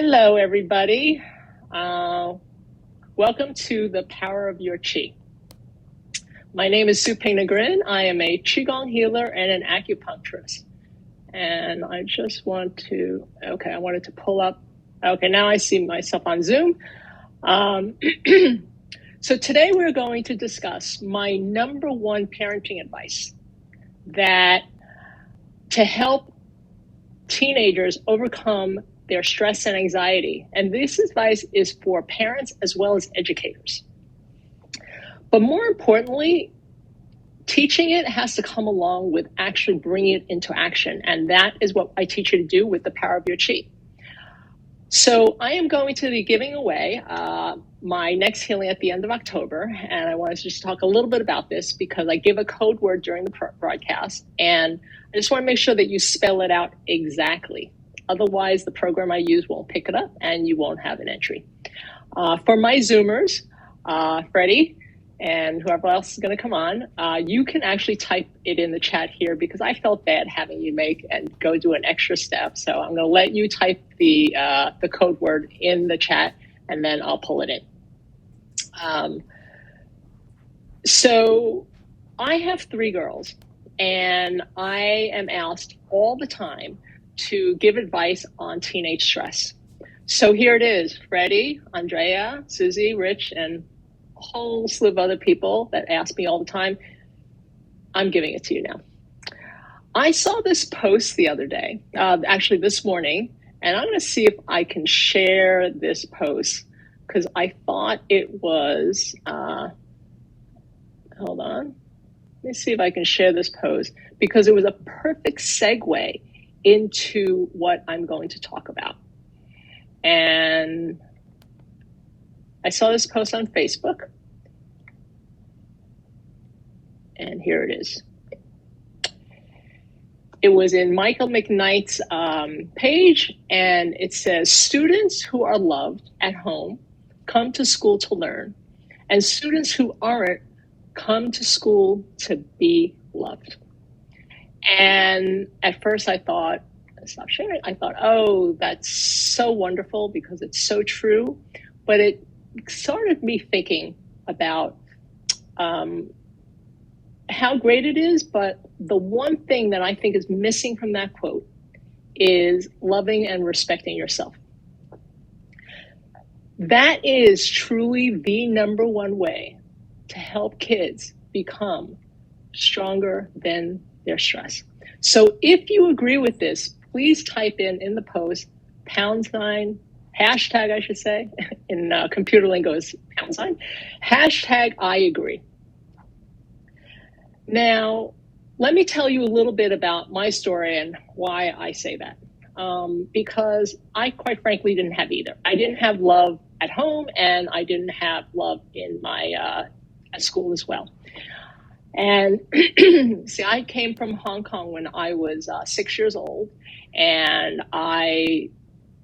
Hello, everybody. Welcome to the Power of Your Chi. My name is siupingnegrin. I am a qigong healer and an acupuncturist. And I just want to, I wanted to pull up. Okay, now I see myself on Zoom. So today we're going to discuss my number one parenting advice to help teenagers overcome their stress and anxiety. And this advice is for parents as well as educators. But more importantly, teaching it has to come along with actually bringing it into action. And that is what I teach you to do with the Power of Your Chi. So I am going to be giving away my next healing at the end of October. And I wanted to just talk a little bit about this because I give a code word during the broadcast. And I just want to make sure that you spell it out exactly. Otherwise, the program I use won't pick it up and you won't have an entry. For my Zoomers, Freddie, and whoever else is going to come on, you can actually type it in the chat here because I felt bad having you go do an extra step. So I'm going to let you type the code word in the chat and then I'll pull it in. So I have 3 girls and I am asked all the time to give advice on teenage stress. So here it is, Freddie, Andrea, Susie, Rich, and a whole slew of other people that ask me all the time. I'm giving it to you now. I saw this post the other day, actually this morning, and I'm going to see if I can share this post because I thought it was, hold on. Let me see if I can share this post because it was a perfect segue into what I'm going to talk about. And I saw this post on Facebook. And here it is. It was in Michael McKnight's page, and it says, students who are loved at home come to school to learn, and students who aren't come to school to be loved. And at first I thought, stop sharing. I thought, oh, that's so wonderful because it's so true. But it started me thinking about how great it is. But the one thing that I think is missing from that quote is loving and respecting yourself. That is truly the number one way to help kids become stronger than their stress. So if you agree with this, please type in the post, #, hashtag I should say, in computer lingo is #, hashtag I agree. Now, let me tell you a little bit about my story and why I say that. Because I quite frankly didn't have either. I didn't have love at home and I didn't have love in my at school as well. And see, I came from Hong Kong when I was 6 years old, and I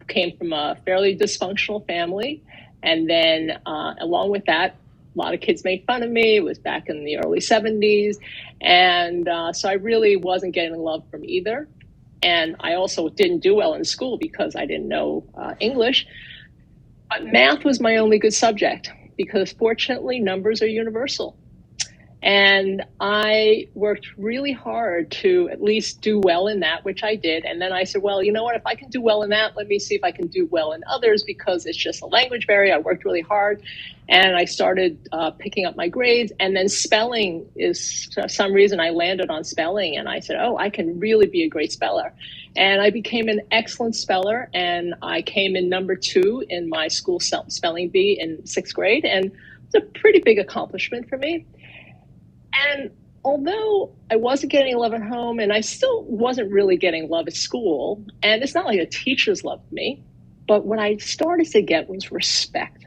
came from a fairly dysfunctional family. And then along with that, a lot of kids made fun of me. It was back in the early 70s. And so I really wasn't getting love from either. And I also didn't do well in school because I didn't know English. But math was my only good subject because fortunately numbers are universal. And I worked really hard to at least do well in that, which I did. And then I said, well, you know what, if I can do well in that, let me see if I can do well in others because it's just a language barrier. I worked really hard and I started picking up my grades. And then spelling is, for some reason, I landed on spelling and I said, oh, I can really be a great speller. And I became an excellent speller and I came in number 2 in my school spelling bee in 6th grade. And it's a pretty big accomplishment for me. And although I wasn't getting love at home and I still wasn't really getting love at school, and it's not like the teachers loved me, but what I started to get was respect.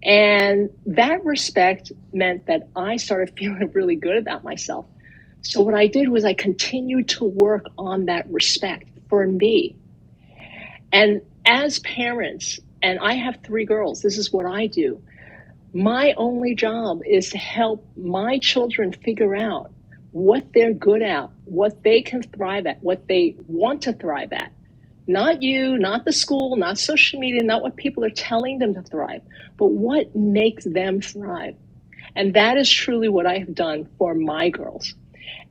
And that respect meant that I started feeling really good about myself. So what I did was I continued to work on that respect for me. And as parents, and I have 3 girls, this is what I do. My only job is to help my children figure out what they're good at, what they can thrive at, what they want to thrive at, Not you, not the school, not social media, not what people are telling them to thrive, but what makes them thrive. And that is truly what I have done for my girls.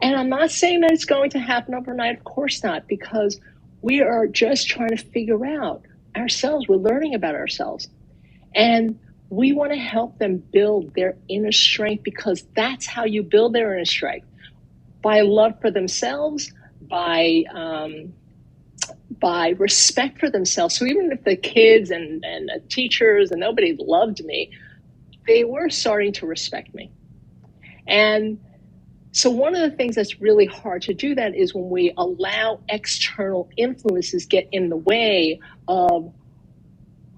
And I'm not saying that it's going to happen overnight, of course not, because we are just trying to figure out ourselves. We're learning about ourselves. And we want to help them build their inner strength, because that's how you build their inner strength. By love for themselves, by respect for themselves. So even if the kids and the teachers and nobody loved me, they were starting to respect me. And so one of the things that's really hard to do that is when we allow external influences get in the way of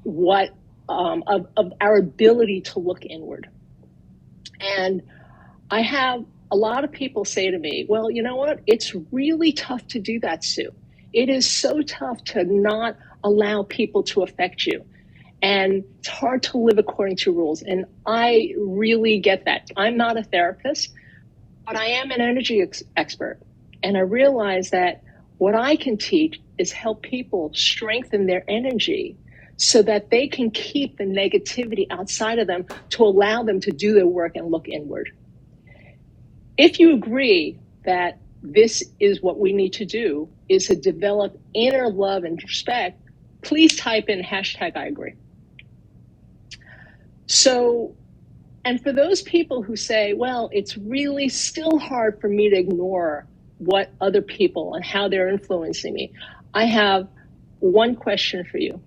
what of our ability to look inward. And I have a lot of people say to me, well, you know what? It's really tough to do that, Sue. It is so tough to not allow people to affect you. And it's hard to live according to rules. And I really get that. I'm not a therapist, but I am an energy expert. And I realize that what I can teach is help people strengthen their energy so that they can keep the negativity outside of them to allow them to do their work and look inward. If you agree that this is what we need to do, is to develop inner love and respect, please type in hashtag I agree. So, and for those people who say, well, it's really still hard for me to ignore what other people and how they're influencing me, I have one question for you.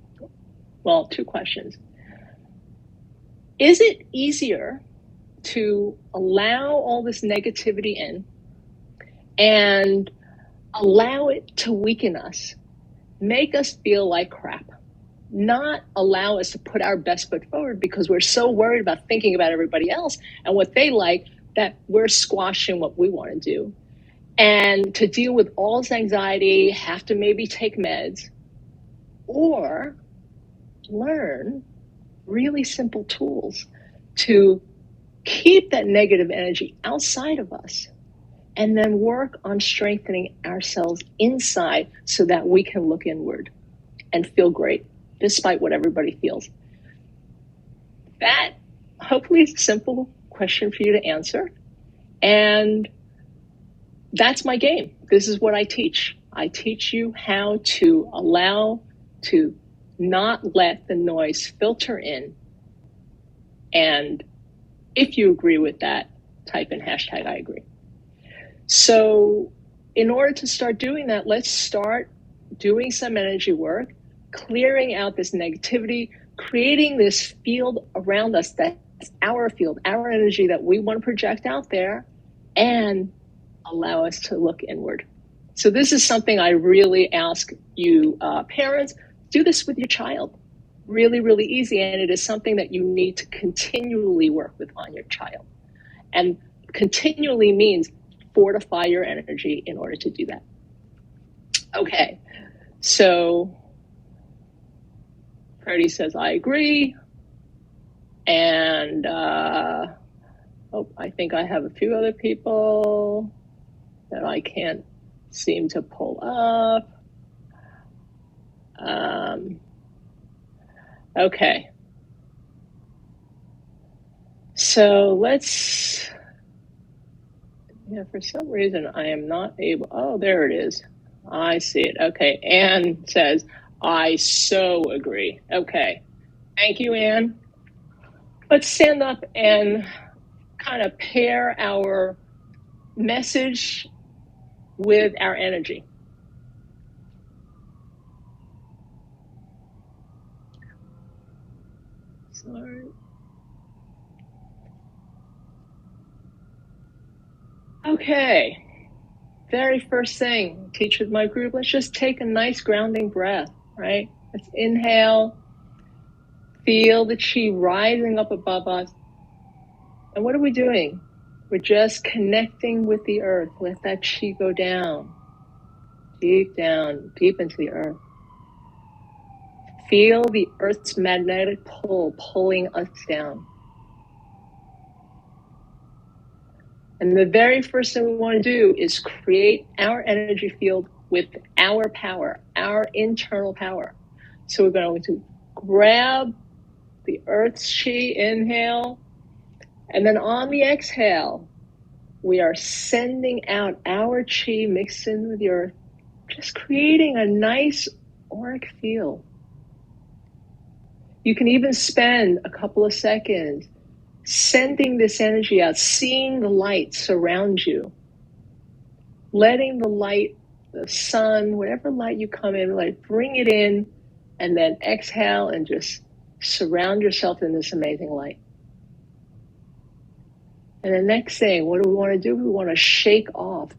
Well, two questions. Is it easier to allow all this negativity in and allow it to weaken us, make us feel like crap, not allow us to put our best foot forward because we're so worried about thinking about everybody else and what they like that we're squashing what we want to do? And to deal with all this anxiety, have to maybe take meds, or learn really simple tools to keep that negative energy outside of us, and then work on strengthening ourselves inside so that we can look inward and feel great despite what everybody feels. That hopefully is a simple question for you to answer. And that's my game. This is what I teach. I teach you how to allow to not let the noise filter in. And if you agree with that, type in hashtag I agree. So in order to start doing that, let's start doing some energy work, clearing out this negativity, creating this field around us that's our field, our energy that we want to project out there, and allow us to look inward. So this is something I really ask you, parents, do this with your child. Really, really easy. And it is something that you need to continually work with on your child. And continually means fortify your energy in order to do that. Okay, so Freddie says, I agree. And I think I have a few other people that I can't seem to pull up. Okay. So let's, for some reason I am not able, oh, there it is. I see it. Okay, Anne says, I so agree. Okay, thank you, Anne. Let's stand up and kind of pair our message with our energy. Sorry. Okay, very first thing, teach with my group, let's just take a nice grounding breath, right? Let's inhale, feel the chi rising up above us. And what are we doing? We're just connecting with the earth. Let that chi go down, deep into the earth. Feel the earth's magnetic pull pulling us down. And the very first thing we want to do is create our energy field with our power, our internal power. So we're going to grab the earth's chi, inhale, and then on the exhale, we are sending out our chi mixed in with the earth, just creating a nice auric field. You can even spend a couple of seconds sending this energy out, seeing the light surround you, letting the light, the sun, whatever light you come in, like bring it in, and then exhale and just surround yourself in this amazing light. And the next thing, what do we want to do? We want to shake off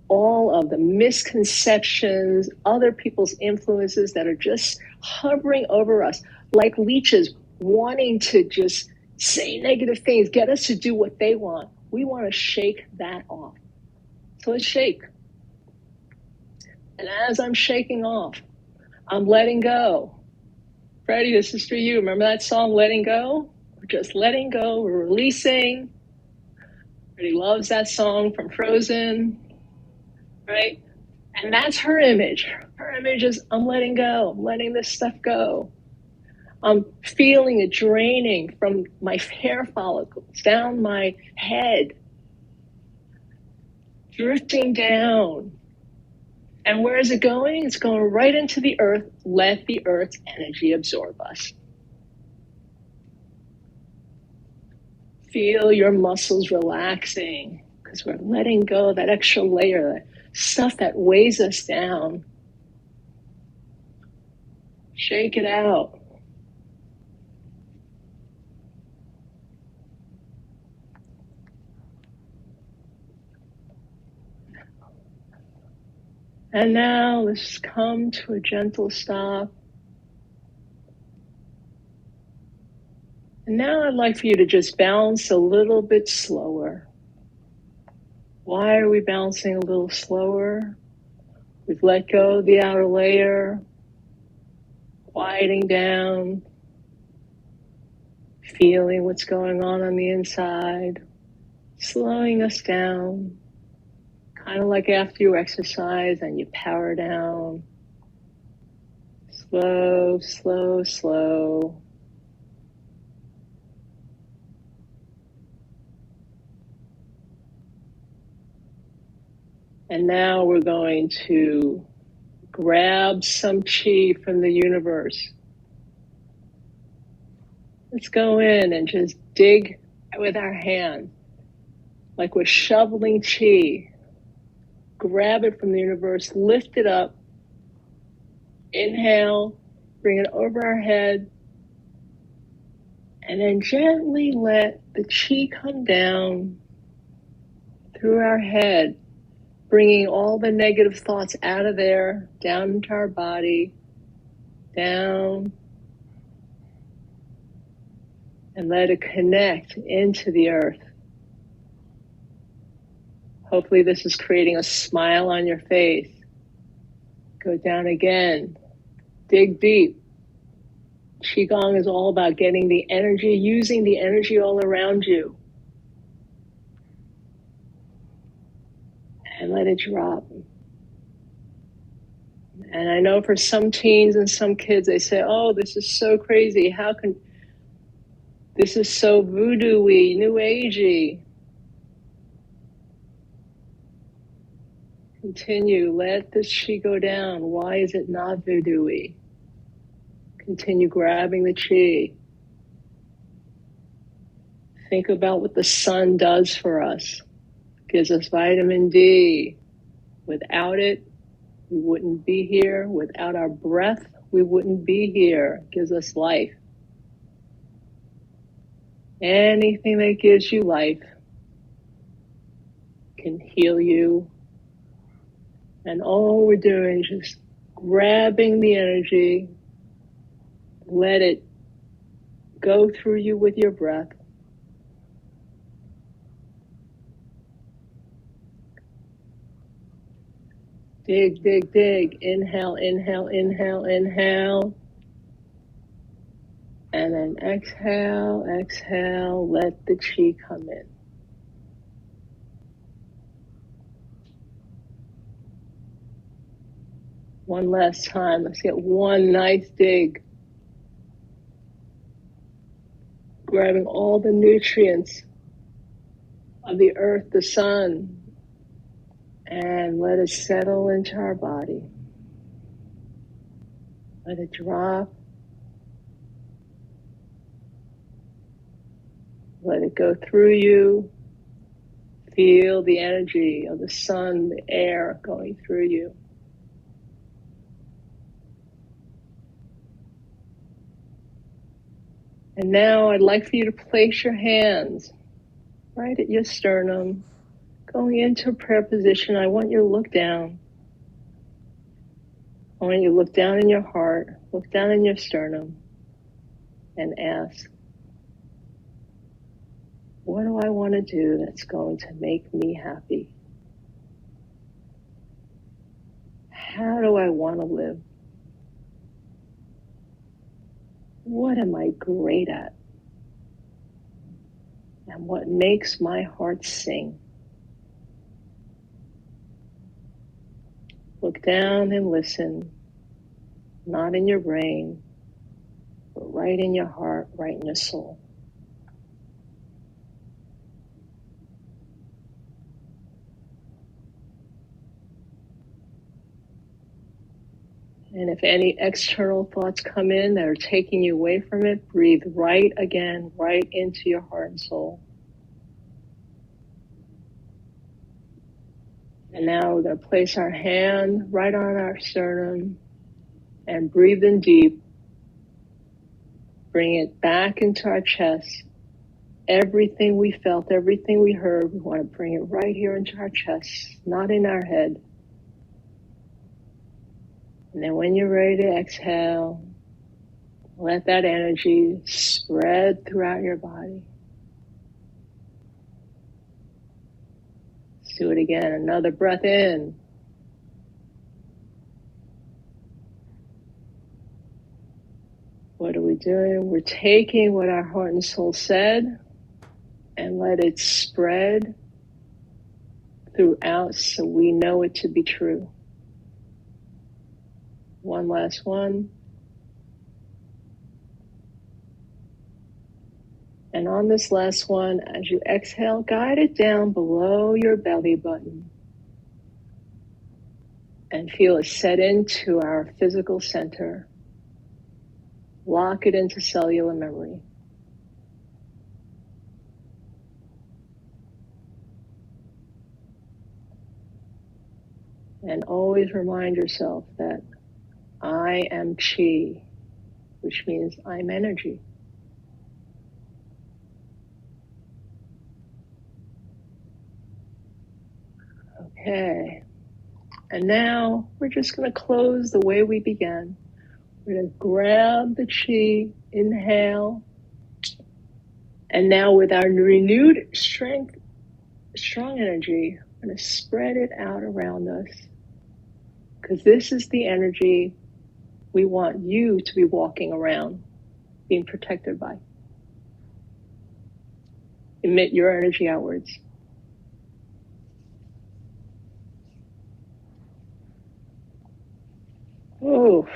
all of the misconceptions, other people's influences that are just hovering over us, like leeches wanting to just say negative things, get us to do what they want. We want to shake that off. So let's shake. And as I'm shaking off, I'm letting go. Freddie, this is for you. Remember that song, Letting Go? We're just letting go. We're releasing. Freddie loves that song from Frozen, right? And that's her image. Her image is, I'm letting go. I'm letting this stuff go. I'm feeling it draining from my hair follicles, down my head, drifting down. And where is it going? It's going right into the earth. Let the earth's energy absorb us. Feel your muscles relaxing because we're letting go of that extra layer, that stuff that weighs us down. Shake it out. And now let's come to a gentle stop. And now I'd like for you to just bounce a little bit slower. Why are we bouncing a little slower? We've let go of the outer layer, quieting down, feeling what's going on the inside, slowing us down. Kind of like after you exercise and you power down. Slow, slow, slow. And now we're going to grab some chi from the universe. Let's go in and just dig with our hand, like we're shoveling chi. Grab it from the universe, lift it up, inhale, bring it over our head, and then gently let the chi come down through our head, bringing all the negative thoughts out of there, down into our body, down, and let it connect into the earth. Hopefully this is creating a smile on your face. Go down again. Dig deep. Qigong is all about getting the energy, using the energy all around you. And let it drop. And I know for some teens and some kids, they say, oh, this is so crazy. How can, this is so voodoo-y, new agey. Continue, let this chi go down. Why is it not voodoo-y? Continue grabbing the chi. Think about what the sun does for us. Gives us vitamin D. Without it, we wouldn't be here. Without our breath, we wouldn't be here. Gives us life. Anything that gives you life can heal you. And all we're doing is just grabbing the energy, let it go through you with your breath. Dig, dig, dig. Inhale, inhale, inhale, inhale. And then exhale, exhale. Let the chi come in. One last time. Let's get one nice dig. Grabbing all the nutrients of the earth, the sun, and let it settle into our body. Let it drop. Let it go through you. Feel the energy of the sun, the air going through you. And now I'd like for you to place your hands right at your sternum. Going into a prayer position, I want you to look down. I want you to look down in your heart, look down in your sternum, and ask, what do I want to do that's going to make me happy? How do I want to live? What am I great at? And what makes my heart sing? Look down and listen, not in your brain, but right in your heart, right in your soul. And if any external thoughts come in that are taking you away from it, breathe right again, right into your heart and soul. And now we're going to place our hand right on our sternum and breathe in deep. Bring it back into our chest. Everything we felt, everything we heard, we want to bring it right here into our chest, not in our head. And then when you're ready to exhale, let that energy spread throughout your body. Let's do it again. Another breath in. What are we doing? We're taking what our heart and soul said and let it spread throughout so we know it to be true. One last one. And on this last one, as you exhale, guide it down below your belly button and feel it set into our physical center. Lock it into cellular memory. And always remind yourself that I am qi, which means I'm energy. Okay. And now we're just going to close the way we began. We're going to grab the qi, inhale. And now with our renewed strength, strong energy, we're going to spread it out around us. Because this is the energy we want you to be walking around, being protected by. Emit your energy outwards. Oh,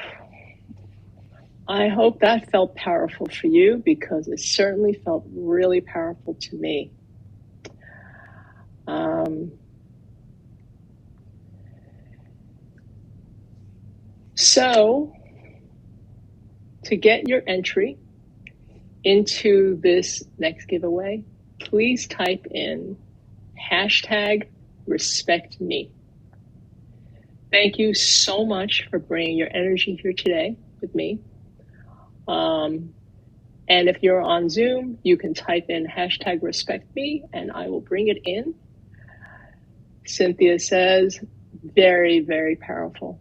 I hope that felt powerful for you because it certainly felt really powerful to me. So, to get your entry into this next giveaway, please type in #RespectMe. Thank you so much for bringing your energy here today with me. And if you're on Zoom, you can type in #RespectMe and I will bring it in. Cynthia says, very, very powerful.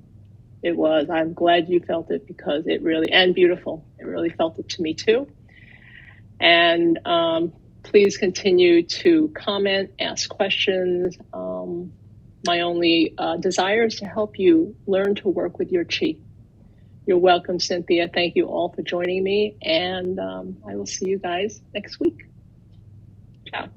It was. I'm glad you felt it because it really, and beautiful. It really felt it to me too. And please continue to comment, ask questions. My only desire is to help you learn to work with your qi. You're welcome, Cynthia. Thank you all for joining me. And I will see you guys next week. Ciao.